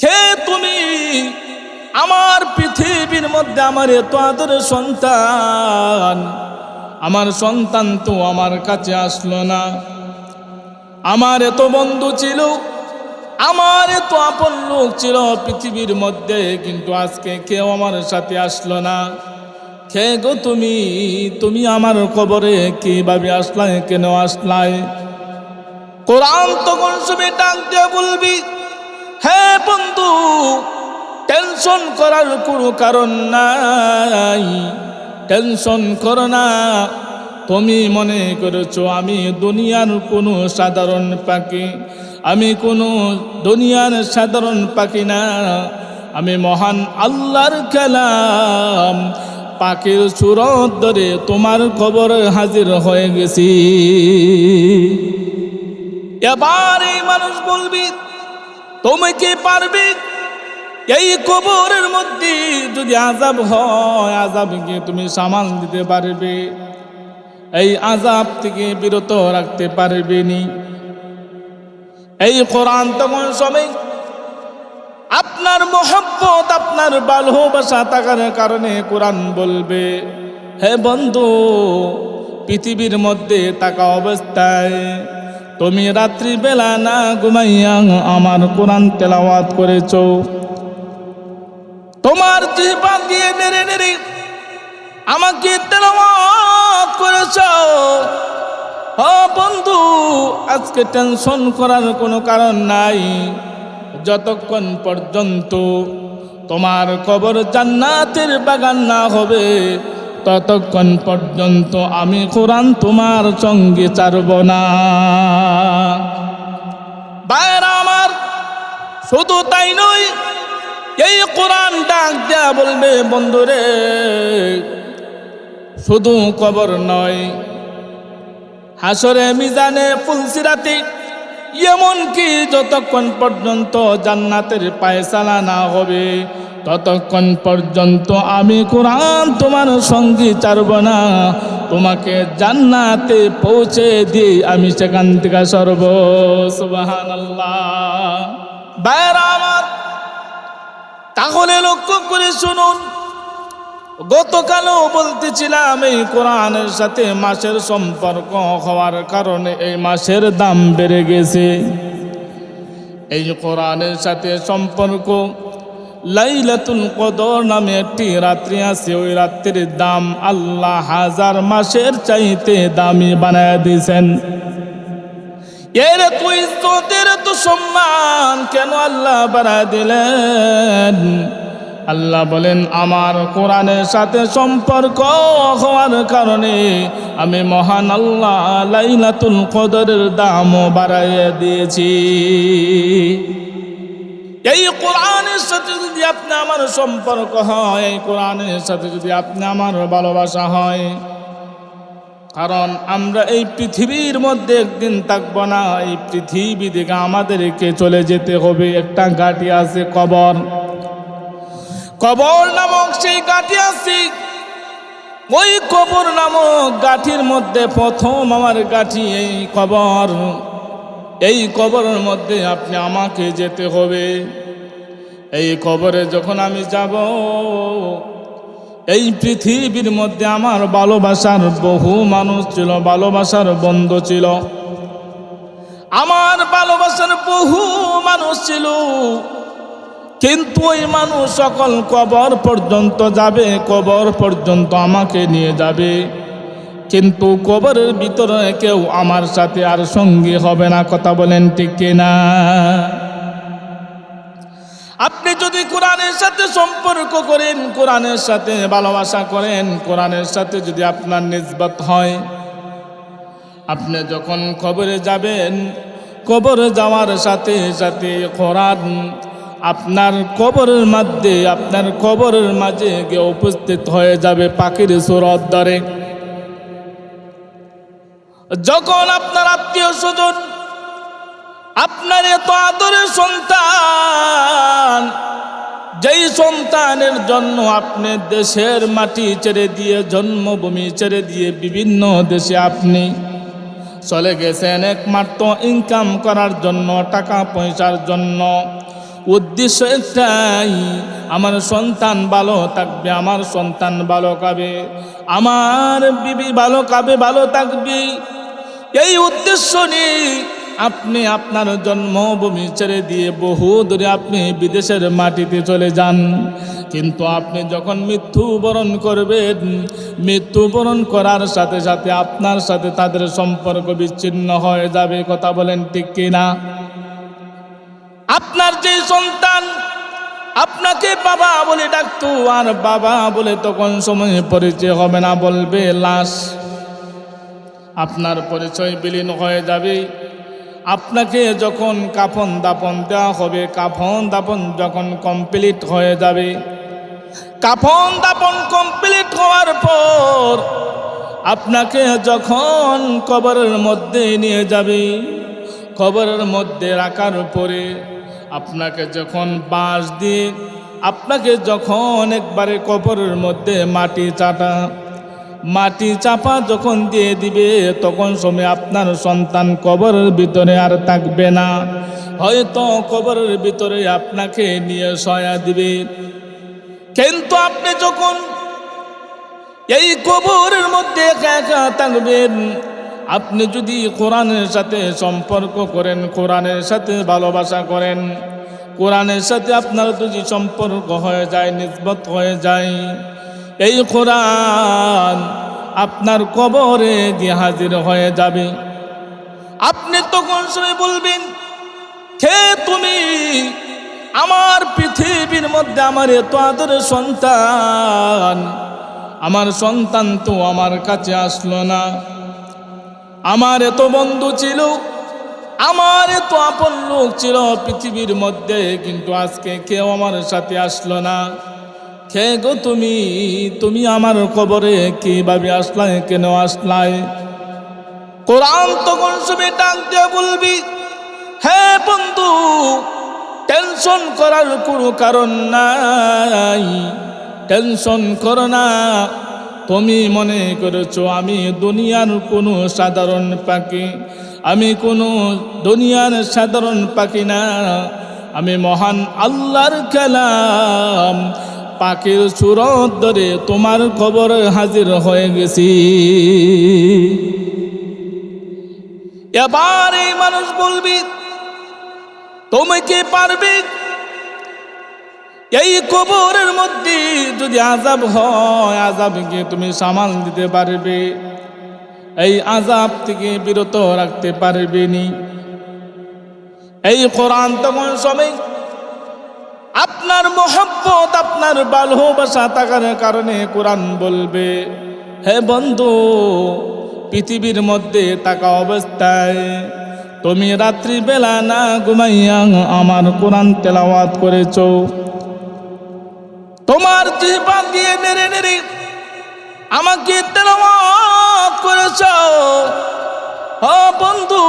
কে তুমি? আমার পৃথিবীর মধ্যে আমার এত আদরের সন্তান, আমার সন্তান তো আমার কাছে আসলো না। আমার এত বন্ধু ছিল, আমার এত আপন লোক ছিল পৃথিবীর মধ্যে, কিন্তু আজকে কেউ আমার সাথে আসলো না। কে গো তুমি? তুমি আমার কবরে কিভাবে আসলাই, কেন আসলাই? কোরআন তখন শুনে ডাক দিয়ে বলবি, হ্যাঁ বন্ধু, টেনশন করার কোনো কারণ নাই, টেনশন করো না। তুমি মনে করেছো আমি দুনিয়ার কোনো সাধারণ পাখি, আমি কোনো দুনিয়ার সাধারণ পাখি না, আমি মহান আল্লাহর কালাম, পাখির সুরত ধরে তোমার কবরে হাজির হয়ে গেছি। এবার এই মানুষ বলবি, তুমি কি পারবে এই কবরের মধ্যে যদি আযাব হয়, আযাবকে তুমি সামাল দিতে পারবে? এই আযাব থেকে বিরত রাখতে পারবে নি? এই কোরআন তখন সময় আপনার মহব্বত, আপনার ভালোবাসা থাকার কারণে কোরআন বলবে, হে বন্ধু, পৃথিবীর মধ্যে থাকা অবস্থায় তুমি রাত্রিবেলা না ঘুমাইয়া আমার কোরআন তেলাওয়াত করেছো, তোমার জিহ্বা দিয়ে নেড়ে নেড়ে আমাকে তেলাওয়াত করেছো। ও বন্ধু, আজকে টেনশন করার কোনো কারণ নাই। যতক্ষণ পর্যন্ত তোমার কবর জান্নাতের বাগান না হবে, ততক্ষণ পর্যন্ত আমি কোরআন তোমার সঙ্গে ছাড়ব না। ভাইরা আমার, শুধু তাই নয়, এই কোরআন ডাক দেয়া বলবে, বন্ধুরে, শুধু কবর নয়, হাসরে মিজানে ফুলসিরাতে, এমনকি যতক্ষণ পর্যন্ত জান্নাতের পায়সালা না হবে, ততক্ষণ পর্যন্ত আমি কোরআন তোমার সঙ্গে ছাড়ব না। তোমাকে জান্নাতে পৌঁছে দিয়ে আমি সেখান থেকে সরব। সুবহানাল্লাহ। ভাইরা আমার, তাহলে লক্ষ্য করে শুনুন, গতকালও বলতেছিলাম এই কোরআনের সাথে মাসের সম্পর্ক হওয়ার কারণে এই মাসের দাম বেড়ে গেছে। এই কোরআনের সাথে সম্পর্ক, লাইলাতুল কদর নামে একটি রাত্রি আছে, ওই রাত্রির দাম আল্লাহ হাজার মাসের চাইতে দামি বানায় দিয়েছেন। এর তো ইজ্জতের তো সম্মান কেন আল্লাহ বাড়ায় দিলেন? আল্লাহ বলেন, আমার কোরআনের সাথে সম্পর্ক হওয়ার কারণে আমি মহান আল্লাহ লাইলাতুল কদরের দামও বাড়াইয়া দিয়েছি। এই কোরআনের সাথে যদি আপনি আমার সম্পর্ক হয়, এই কোরআনের সাথে যদি আপনি আমার ভালোবাসা হয়, কারণ আমরা এই পৃথিবীর মধ্যে একদিন থাকবো না, এই পৃথিবী থেকে আমাদেরকে চলে যেতে হবে। একটা ঘাঁটি আছে কবর, কবর নামক সেই ঘাঁটি আছে। ওই কবর নামক ঘাঁটির মধ্যে প্রথম আমার ঘাঁটি এই কবর। এই কবরের মধ্যে আপনি আমাকে যেতে হবে। এই কবরে যখন আমি যাব, এই পৃথিবীর মধ্যে আমার ভালোবাসার বহু মানুষ ছিল, ভালোবাসার বন্ধু ছিল, আমার ভালোবাসার বহু মানুষ ছিল, কিন্তু ওই মানুষ সকল কবর পর্যন্ত যাবে, কবর পর্যন্ত আমাকে নিয়ে যাবে, কিন্তু কবরের ভিতরে কেউ আমার সাথে আর সঙ্গী হবে না। কথা বলেন ঠিক কিনা? আপনি যদি কোরআনের সাথে সম্পর্ক করেন, কোরআনের সাথে ভালোবাসা করেন, কোরআনের সাথে যদি আপনার নিসবত হয়, আপনি যখন কবরে যাবেন, কবরে যাওয়ার সাথে সাথে কোরআন আপনার কবরের মধ্যে, আপনার কবরের মাঝে গিয়ে উপস্থিত হয়ে যাবে পাখির সুরত ধরে। যখন আপনার আত্মীয় স্বজন, আপনার এত আদরের সন্তান, যেই সন্তানের জন্য আপনি দেশের মাটি ছেড়ে দিয়ে, জন্মভূমি ছেড়ে দিয়ে বিভিন্ন দেশে আপনি চলে গেছেন একমাত্র ইনকাম করার জন্য, টাকা পয়সার জন্য, উদ্দেশ্য একটাই, আমার সন্তান ভালো থাকবে, আমার সন্তান ভালো খাবে, আমার বিবি ভালো খাবে, ভালো থাকবে। এই উদ্দেশ্য নিয়ে আপনি আপনার জন্মভূমি ছেড়ে দিয়ে বহু দূরে আপনি বিদেশের মাটিতে চলে যান। কিন্তু আপনি যখন মৃত্যুবরণ করবেন, মৃত্যুবরণ করার সাথে সাথে আপনার সাথে তাদের সম্পর্ক বিচ্ছিন্ন হয়ে যাবে। কথা বলেন ঠিক কিনা? আপনার যে সন্তান আপনাকে বাবা বলে ডাকতো, আর বাবা বলে তখন সময় পরিচয় হবে না, বলবে লাশ। আপনার পরিচয় বিলীন হয়ে যাবে। আপনাকে যখন কাফন দাফন দেওয়া হবে, কাফন দাফন যখন কমপ্লিট হয়ে যাবে, কাফন দাফন কমপ্লিট হওয়ার পর আপনাকে যখন কবরের মধ্যে নিয়ে যাবে, কবরের মধ্যে রাখার পরে আপনাকে যখন বাঁশ দিয়ে আপনাকে যখন একবারে কবরের মধ্যে মাটি চাপা যখন দিয়ে দিবে, তখন সময় আপনার সন্তান কবরের ভিতরে আর থাকবে না। হয়তো কবরের ভিতরে আপনাকে নিয়ে শয়া দিবে। কিন্তু আপনি যখন এই কবরের মধ্যে একা একা থাকবেন, আপনি যদি কোরআনের সাথে সম্পর্ক করেন, কোরআনের সাথে ভালোবাসা করেন, কোরআনের সাথে আপনার যদি সম্পর্ক হয়ে যায়, নিসবত হয়ে যায়, এই কোরআন আপনার কবরে গিয়ে হাজির হয়ে যাবে। আপনি তখন শুনে বলবেন, কে তুমি? আমার পৃথিবীর মধ্যে আমার এত আদরের সন্তান, আমার সন্তান তো আমার কাছে আসলো না। আমার এত বন্ধু ছিল, আমার এত আপন লোক ছিল পৃথিবীর মধ্যে, কিন্তু আজকে কেউ আমার সাথে আসলো না। কে গো তুমি? তুমি আমার কবরে কিভাবে আসলাই, কেন আসলাই? কোরআন তখন শুনে ডাক দিয়ে বলবি, হ্যাঁ বন্ধু, টেনশন করার কোনো কারণ নাই, টেনশন করো না। তুমি মনে করেছো আমি দুনিয়ার কোনো সাধারণ পাখি, আমি কোনো দুনিয়ার সাধারণ পাখি না, আমি মহান আল্লাহর কালাম, পাখির সুরত ধরে তোমার কবরে হাজির হয়ে গেছি। এবার এই মানুষ বলবি, তুমি কি পারবে এই কবরের মধ্যে যদি আযাব হয়, আযাবকে তুমি সামাল দিতে পারবে? এই আযাব থেকে বিরত রাখতে পারবে নি? এই কোরআন তখন সময় আপনার মোহাব্বত, আপনার ভালোবাসা থাকার কারণে কোরআন বলবে, হে বন্ধু, পৃথিবীর মধ্যে থাকা অবস্থায় তুমি রাত্রিবেলা না ঘুমাইয়া আমার কোরআন তেলাওয়াত করেছো, তোমার জিহ্বা দিয়ে নেড়ে নেড়ে আমাকে তেলাওয়াত করেছো। ও বন্ধু,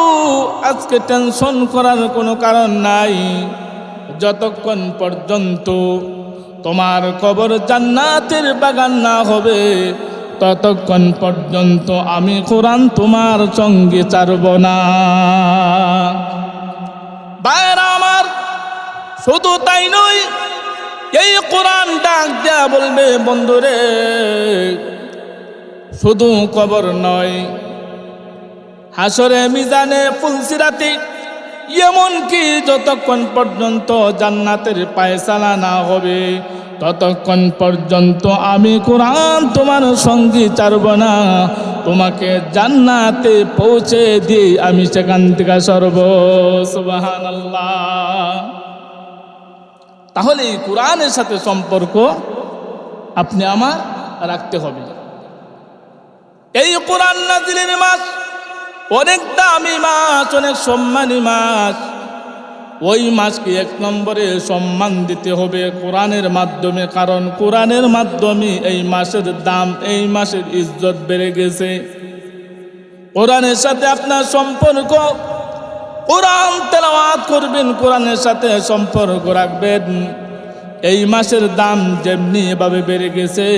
আজকে টেনশন করার কোনো কারণ নাই। যতক্ষণ পর্যন্ত তোমার কবর জান্নাতের বাগান না হবে, ততক্ষণ পর্যন্ত আমি কোরআন তোমার সঙ্গে ছাড়ব না। ভাইরা আমার, শুধু তাই নয়, এই কোরআন ডাক দেয়া বলবে, বন্ধুরে, শুধু কবর নয়, হাসরে, মিজানে, ফুলসিরাতে, এমনকি যতক্ষণ পর্যন্ত জান্নাতের পায়সালা না হবে, ততক্ষণ পর্যন্ত আমি কোরআন তোমার সঙ্গে ছাড়ব না। তোমাকে জান্নাতে পৌঁছে দিয়ে আমি সেখান থেকে সরব। সুবহানাল্লাহ। তাহলে কোরআনের সাথে সম্পর্ক আপনি আমার রাখতে হবে। এই কোরআন নাজিলের মাস অনেক দামি মাস, অনেক সম্মানী মাস। ওই মাসকে এক নম্বরে সম্মান দিতে হবে কোরআনের মাধ্যমে, কারণ কোরআনের মাধ্যমে এই মাসের দাম, এই মাসের ইজ্জত বেড়ে গেছে। কোরআনের সাথে আপনার সম্পর্ক, কোরআন তেলাওয়াত করবেন, কোরআনের সাথে সম্পর্ক রাখবেন, এই মাসের দাম যেমনি ভাবে বেড়ে গেছে,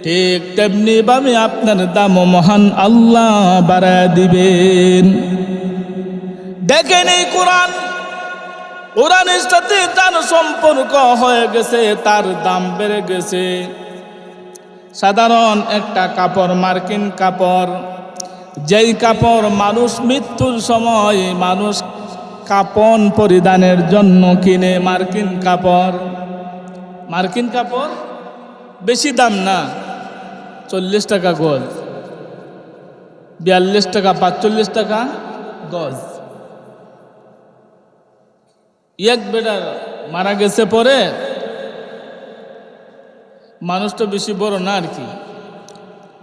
ঠিক তেমনি ভাবে আপনার দাম মহান আল্লাহ বাড়ায় দিবেন। দেখেন এই কোরআন কোরআনের সাথে তার সম্পর্ক হয়ে গেছে, তার দাম বেড়ে গেছে। সাধারণ একটা কাপড়, মার্কিন কাপড়, যেই কাপড় মানুষ মৃত্যুর সময় মানুষ কাপন পরিধানের জন্য কিনে, মার্কিন কাপড়, মার্কিন কাপড় বেশি দাম না, 40 টাকা গজ, 42 টাকা, 45 টাকা গজ। এক বেটার মারা গেছে পরে, মানুষটা বেশি বড় না আর কি,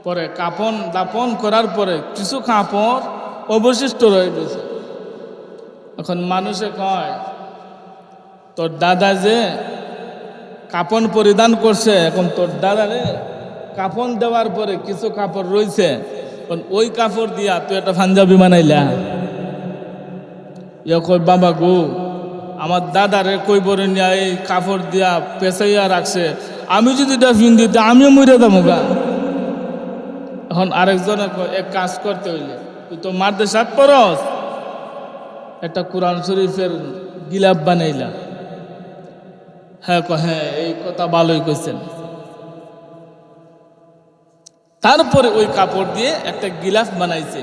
পরে কাপন দাপন করার পরে কিছু কাপড় অবশিষ্ট রয়ে গেছে। এখন মানুষে কয় তোর দাদা যে কাপন পরিধান করছে, এখন তোর দাদারে কাপন দেওয়ার পরে কিছু কাপড় রয়েছে, ওই কাপড় দিয়া তুই একটা পাঞ্জাবি বানাইলা। ইয়ে কই বাবা গো, আমার দাদারে কই বরে নিয়ে এই কাপড় দিয়া পেঁচাইয়া রাখছে, আমি যদি এটা দিতে আমিও মরে যাবো গা। এখন আরেকজনে এক কাজ করতে হইলে, তুই তো মারতে সাত পরস, একটা কোরআন শরীফের গিলাপ বানাইলা। হ্যাঁ হ্যাঁ, এই কথা ভালোই কইছেন। তারপরে ওই কাপড় দিয়ে একটা গিলাফ বানাইছে।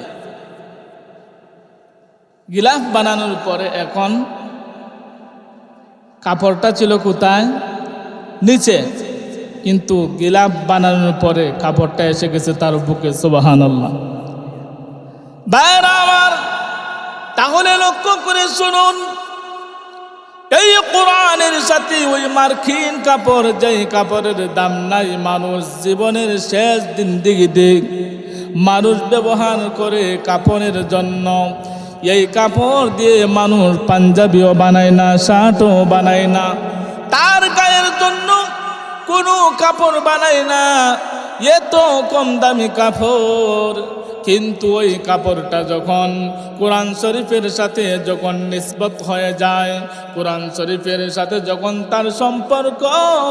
গিলাফ বানানোর পরে এখন কাপড়টা ছিল কোথায়? নিচে, কিন্তু গিলাফ বানানোর পরে কাপড়টা এসে গেছে তার বুকে। সুবহানাল্লাহ। ভাইরা আমার, তাহলে লক্ষ্য করে শুনুন, এই কোরআনের সাথে ওই মার্কিন কাপড়, যেই কাপড়ের দাম নাই, মানুষ জীবনের শেষ জিন্দেগিতে মানুষ ব্যবহার করে কাপড়ের জন্য। এই কাপড় দিয়ে মানুষ পাঞ্জাবিও বানায় না, শার্টও বানায় না, তার গায়ের জন্য কোনো কাপড় বানায় না, এত কম দামি কাপড়। কিন্তু ওই কাপড়টা যখন কোরআন শরীফের সাথে যখন নিসবত হয়ে যায়, কোরআন শরীফের সাথে যখন তার সম্পর্ক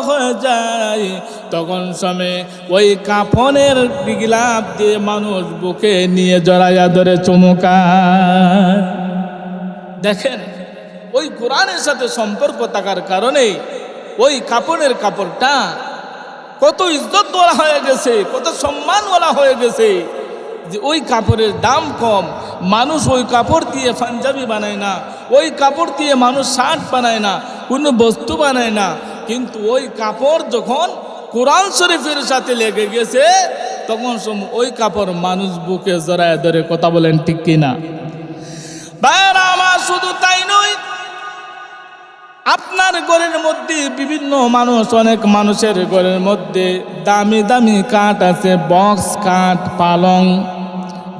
হয়ে যায়, তখন সময় ওই কাফনের গিলাফ দিয়ে মানুষ বুকে নিয়ে জড়াইয়া ধরে চুমুকায়। দেখেন, ওই কোরআনের সাথে সম্পর্ক থাকার কারণে ওই কাপড়ের কাপড়টা কত ইজ্জত বলা হয়ে গেছে, কত সম্মান বলা হয়ে গেছে, যে ওই কাপড়ের দাম কম। মানুষ ওই কাপড় দিয়ে পাঞ্জাবি বানায় না, ওই কাপড় দিয়ে মানুষ শার্ট বানায় না, কোনো বস্তু বানায় না। কিন্তু ওই কাপড় যখন কোরআন শরীফের সাথে লেগে গেছে, তখন ওই কাপড় মানুষ বুকে জড়ায় ধরে। কথা বলেন ঠিক কিনা? ভাইরা আমার, শুধু তাই নয়, আপনার ঘরের মধ্যে বিভিন্ন মানুষ, অনেক মানুষের ঘরের মধ্যে দামি দামি কাঠ আছে, বক্স কাঠ, পালং,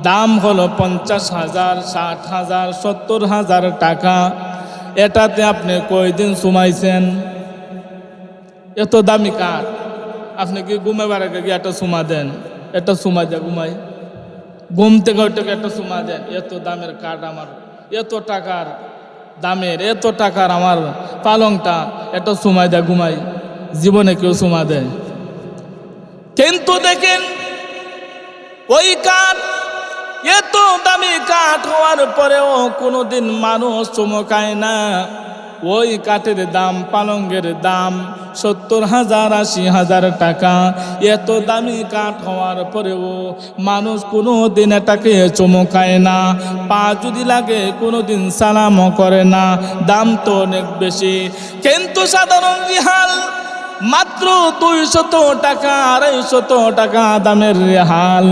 দাম হলো 50,000, 60,000, 70,000 টাকা। এটাতে আপনি কয়দিন সুমাইছেন? এত দামি কাঠ আপনি কি ঘুমাবার আগে গিয়ে একটা সুমা দেন? একটা সুমা দেয় ঘুমাই, ঘুম থেকে ওইটাকে একটা সুমা দেন। এত দামের কাঠ আমার, এত টাকার দামের, এত টাকার আমার পালংটা, একটা সুমাই দেয় ঘুমাই? জীবনে কেউ সুমা দেয়? কিন্তু দেখেন, ওই কাঠ, এত দামি কাঠ হওয়ার পরেও কোনোদিন মানুষ চমকায় না। ওই কাঠের দাম, পালঙ্গের দাম 70,000, 80,000 টাকা। এত দামি কাঠ হওয়ার পরেও মানুষ কোনোদিন এটাকে চমকায় না, পা যদি লাগে কোনোদিন সালামও করে না। দাম তো অনেক বেশি। কিন্তু সাধারণ রিহাল মাত্র 200 টাকা, 250 টাকা দামের রেহাল।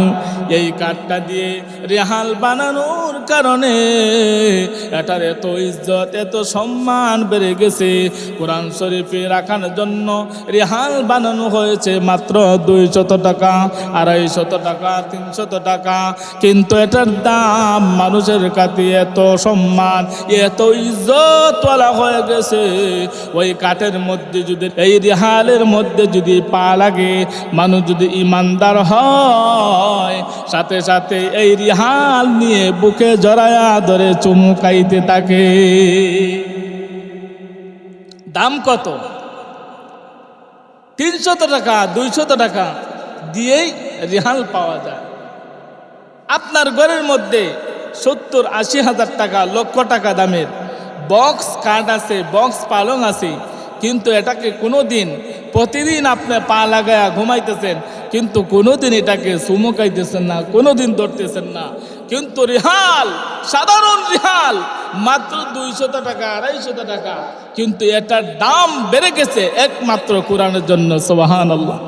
এই কাঠটা দিয়ে রেহাল বানানোর কারণে এটার এত ইজ্জত, এত সম্মান বেড়ে গেছে। কোরআন শরীফে রাখার জন্য রেহাল বানানো হয়েছে মাত্র 200 টাকা, 250 টাকা, 300 টাকা। কিন্তু এটার দাম মানুষের কাছে এত সম্মান, এত ইজ্জত ওয়ালা হয়ে গেছে। ওই কাঠের মধ্যে যদি, এই রেহালের মধ্যে যদি পা লাগে, মানুষ যদি ইমানদার হয়, সাথে সাথে এই রেহাল নিয়ে বুকে জড়ায়া ধরে চুমুকাইতে থাকে। দাম কত? 300 টাকা, 200 টাকা দিয়েই রেহাল পাওয়া যায়। আপনার ঘরের মধ্যে 70-80 হাজার টাকা, লক্ষ টাকা দামের বক্স কাঠ আছে, বক্স পালং আছে, কিন্তু এটাকে কোনোদিন প্রতিদিন আপনি পা লাগায়া ঘুমাইতেছেন, কিন্তু কোনোদিন এটাকে চুমুকাইতেছেন না, কোনোদিন ধরতেছেন না। কিন্তু রিহাল, সাধারণ রিহাল মাত্র 200 টাকা, 250 টাকা, কিন্তু এটার দাম বেড়ে গেছে একমাত্র কোরআনের জন্য। সুবহানাল্লাহ।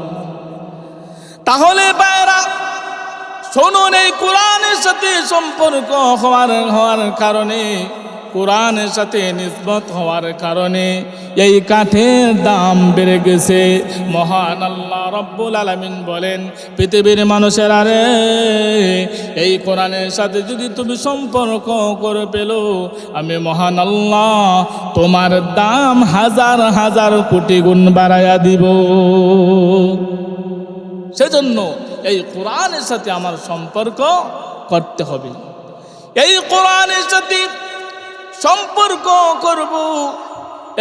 তাহলে ভাইরা শুনুন, এই কোরআনের সাথে সম্পর্ক হওয়ার কারণে, কোরআনের সাথে নিসবত হওয়ার কারণে এই কাঠের দাম বেড়ে গেছে। মহান আল্লাহ রব্বুল আলামিন বলেন, পৃথিবীর মানুষেরা রে, এই কোরআনের সাথে যদি তুমি সম্পর্ক করে পেলো, আমি মহান আল্লাহ তোমার দাম হাজার হাজার কোটি গুণ বাড়াইয়া দিব। সেজন্য এই কোরআনের সাথে আমার সম্পর্ক করতে হবে। এই কোরআনের সাথে সম্পর্ক করব,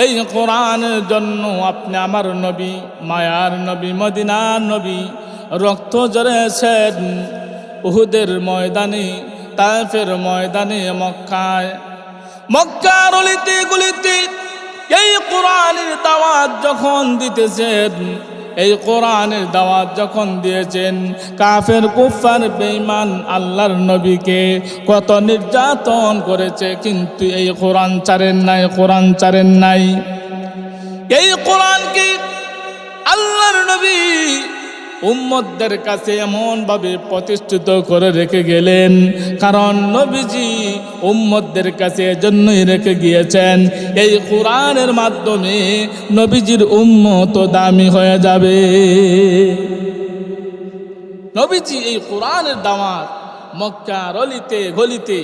এই কোরআনের জন্য আপনি আমার নবী, মায়ার নবী, মদিনার নবী রক্ত ঝরেছেন উহুদের ময়দানে, তায়েফের ময়দানে, মক্কার অলিতে গলিতে এই কোরআনের দাওয়াত যখন দিতেছেন, এই কোরআনের দাওয়াত যখন দিয়েছেন, কাফের কুফার বেঈমান আল্লাহর নবীকে কত নির্যাতন করেছে, কিন্তু এই কোরআন ছাড়েন নাই, কোরআন ছাড়েন নাই। এই কোরআনকে আল্লাহর নবী উম্মতদের কাছে এমনভাবে প্রতিষ্ঠিত করে রেখে গেলেন, কারণ নবীজি উম্মতদের কাছে এজন্যই রেখে গিয়েছেন, এই কোরআনের মাধ্যমে নবীজির উম্মত দামি হয়ে যাবে। নবীজি এই কোরআনের দাওয়াত মক্কার অলিতে গলিতে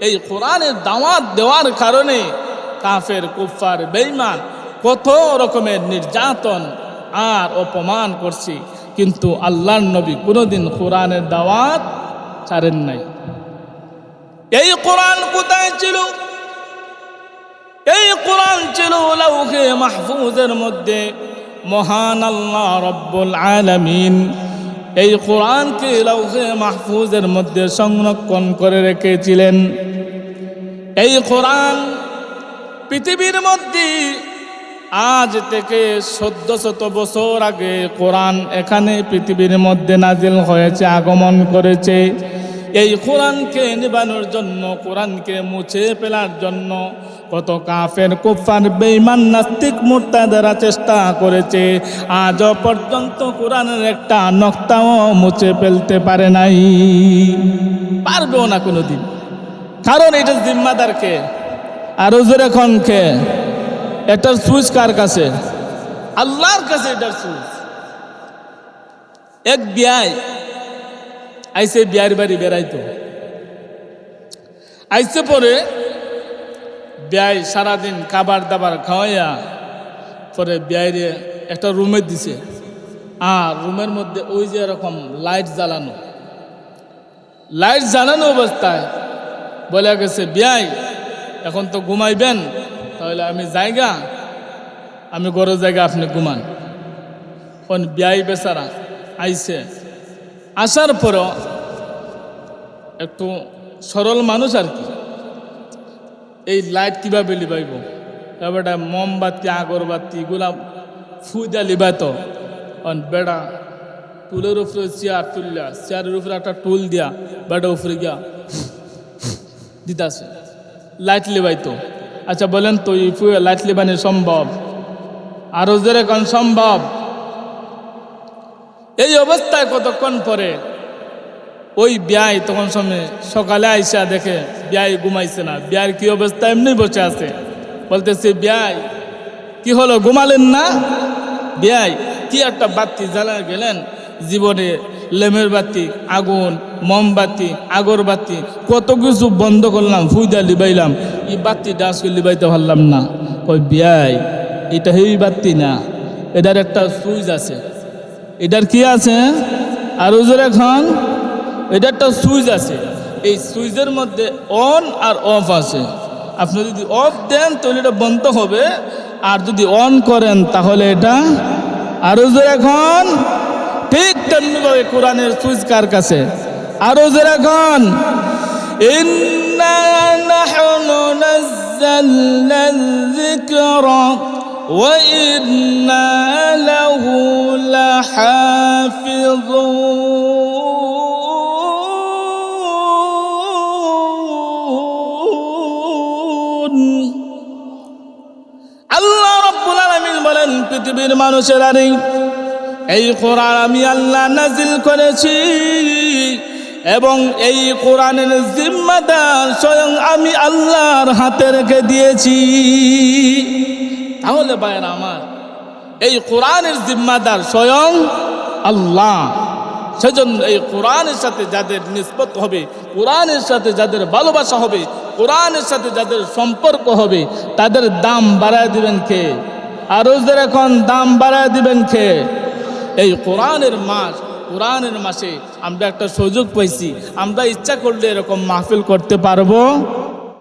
এই কোরআনের দাওয়াত দেওয়ার কারণে কাফের কুফার বেঈমান কত রকমের নির্যাতন আর অপমান করছি, কিন্তু আল্লাহর নবী কোনোদিন কোরআনের দাওয়াত ছাড়েন নাই। এই কোরআন কোথায় ছিল? এই কোরআন ছিল লাউহে মাহফুজের মধ্যে। মহান আল্লাহ রব্বুল আলামিন এই কোরআনকে লাউহে মাহফুজের মধ্যে সংরক্ষণ করে রেখেছিলেন। এই কোরআন পৃথিবীর মধ্যে আজ থেকে 1400 বছর আগে কোরআন এখানে পৃথিবীর মধ্যে নাজিল হয়েছে, আগমন করেছে। এই কোরআনকে নিবানোর জন্য, কোরআনকে মুছে ফেলার জন্য কত কাফের কুফার বেঈমান নাস্তিক মুরতাদেরা চেষ্টা করেছে, আজও পর্যন্ত কোরআনের একটা নক্তাও মুছে ফেলতে পারে নাই, পারবেও না কোনোদিন। কারণ এটা জিম্মাদার কে? আরো জোরে কোন কে? এটার সুইচ কার কাছে? আল্লাহর কাছে এটার সুইচ। এক বিয়াই আইসে, বিয়ার বাড়ি বেড়াইতো, আইসে পরে বিয়াই সারাদিন খাবার দাবার খাওয়াইয়া পরে বিয়াইরে একটা রুমে দিছে, আর রুমের মধ্যে ওই যে এরকম লাইট জ্বালানো অবস্থায় বলে গেছে, বিয়াই এখন তো ঘুমাইবেন, তাহলে আমি জায়গা, আমি গরো জায়গা, আপনি ঘুমান। কোন বিয়াই বেচারা আইছে, আসার পরও একটু সরল মানুষ আর কি, এই লাইট কিভাবে লিবাইব, বেটা মোমবাতি আগরবাতি এগুলা ফুদা লিবাইতো। বেড়া টুলের উপরে চেয়ার তুললা, চেয়ারের উপরে একটা টুল দিয়া বেটা উপরে গিয়া দিতাছে, লাইট লিবাইতো। আচ্ছা বলেন তো এই লাইট লিবানি সম্ভব? আরো জোরে কোন সম্ভব? এই অবস্থায় কতক্ষণ পরে ওই বিয়াই তখন সময় সকালে আইসা দেখে বিয়াই ঘুমাইছে না। বিয়ার কি অবস্থা? এমনি বসে আছে। বলতেছে, বিয়াই কি হলো, ঘুমালেন না? বিয়াই কি একটা বাতি জ্বালা গেলেন, জীবনে লেমের বাতি, আগুন, মোমবাতি, আগরবাতি কত কিছু বন্ধ করলাম, ফুইদা লিবাইলাম, এই বাতি ডাসকে লিবাইতে পারলাম না। ওই বিয়াই এটা হেই বাতি না, এটার একটা সুইচ আছে। এটার কি আছে? আর ওজোর এখন এটা একটা সুইচ আছে, এই সুইচের মধ্যে অন আর অফ আছে। আপনি যদি অফ দেন তাহলে এটা বন্ধ হবে, আর যদি অন করেন তাহলে এটা আরো জোরে এখন। ঠিক তেমনিভাবে কোরআনের সুইচ কার কাছে? আরো জোরে এখন। ইন্না নাহনু نزلنا الذكر وإنا له لحافظون আল্লাহ রাব্বুল আলামিন বলেন, পৃথিবীর মানুষেরা রে, এই কোরআন আমি আল্লাহ নাজিল করেছি এবং এই কোরআনের জিম্মাদার স্বয়ং আমি আল্লাহর হাতে রেখে দিয়েছি। তাহলে ভাইরা আমার, এই কোরআনের জিম্মাদার স্বয়ং আল্লাহ। সেজন্য এই কোরআনের সাথে যাদের নিসবত হবে, কোরআনের সাথে যাদের ভালোবাসা হবে, কোরআনের সাথে যাদের সম্পর্ক হবে, তাদের দাম বাড়ায় দিবেন কে? আর ওদের এখন দাম বাড়ায় দিবেন কে? এই কোরআনের মাস, কোরআনের মাসে আমরা একটা সুযোগ পাইছি, আমরা ইচ্ছা করলে এরকম মাহফিল করতে পারবো।